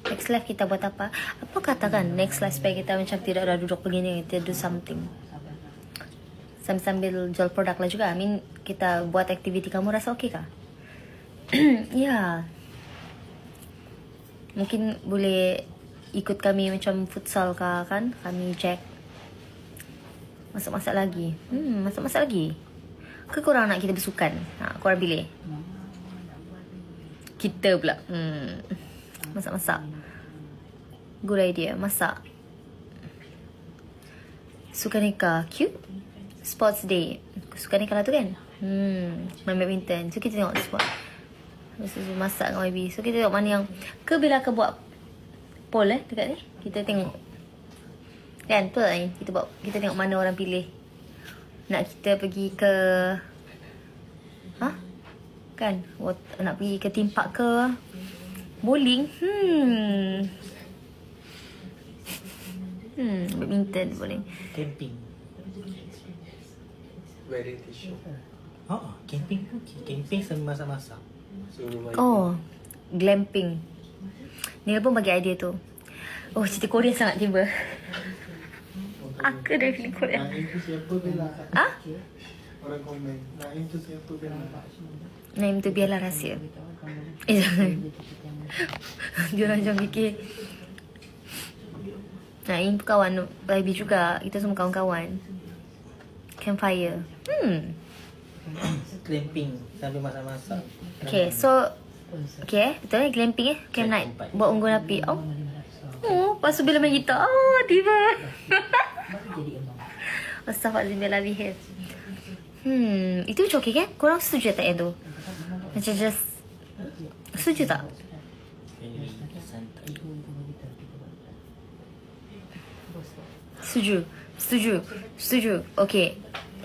Next live kita buat apa? Apa katakan next live supaya kita macam tidak ada duduk begini, kita do something. Sambil jual produk lah juga. I mean, kita buat aktiviti, kamu rasa okey kah? Ya. Mungkin boleh ikut kami macam futsal kah kan? Kami Jack. Masak-masak lagi. Masak-masak lagi. Ke korang nak kita bersukan? Korang pilih. Kita pula. Masak-masak. Good idea. Masak. Suka nikah. Cute. Sports day. Suka nikah lah tu kan? Main badminton. So kita tengok sport. Masak dengan YB. So kita tengok mana yang. Ke bila ke buat poll dekat ni. Kita tengok. Kan betul tak ni? Kita tengok mana orang pilih. Nak kita pergi ke kan? Nak pergi ke theme park ke? Bowling? Badminton boleh. Camping. Variety show. Camping pun. Camping sambil masak-masak. Glamping. Nil pun bagi idea tu. Cerita Korea sangat tiba. Aku dah pilih Korea. Nak itu siapa Bella? Orang komen. Nak itu siapa Bella? Naim tu biarlah rahsia. Jangan. Diorang macam fikir Naim tu kawan YB juga. Kita semua kawan-kawan. Campfire. Glamping sambil masak-masak. Okay, so betul glamping camp night. Buat unggun api. Lepas tu bila main gitar. Tiba. Astaghfirullahaladzim bihir. Itu macam okay kan? Korang setuju tak yang tu? Macam just setuju tak? Setuju.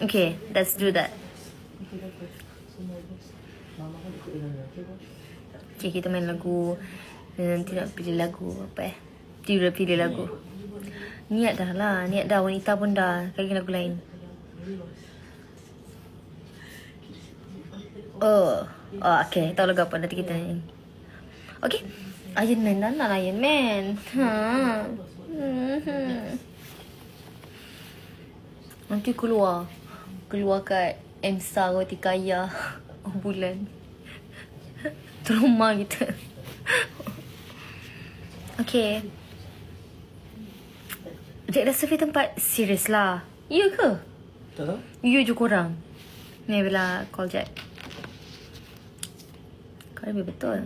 Okay, let's do that. Okay, kita main lagu. Nanti nak pilih lagu apa Dia dah pilih lagu. Niat dah, wanita pun dah. Kali lagu lain. Okay, tahu lagu apa nanti kita nyanyi. Okay, Iron Man dah nak Iron Man. Nanti keluar kat M-Star roti kaya bulan. Trauma kita. Okay. Jack dah survey tempat. Serius lah. Ya ke? Tak tahu. Ya je korang. Ni bila call Jack. Kau lebih betul.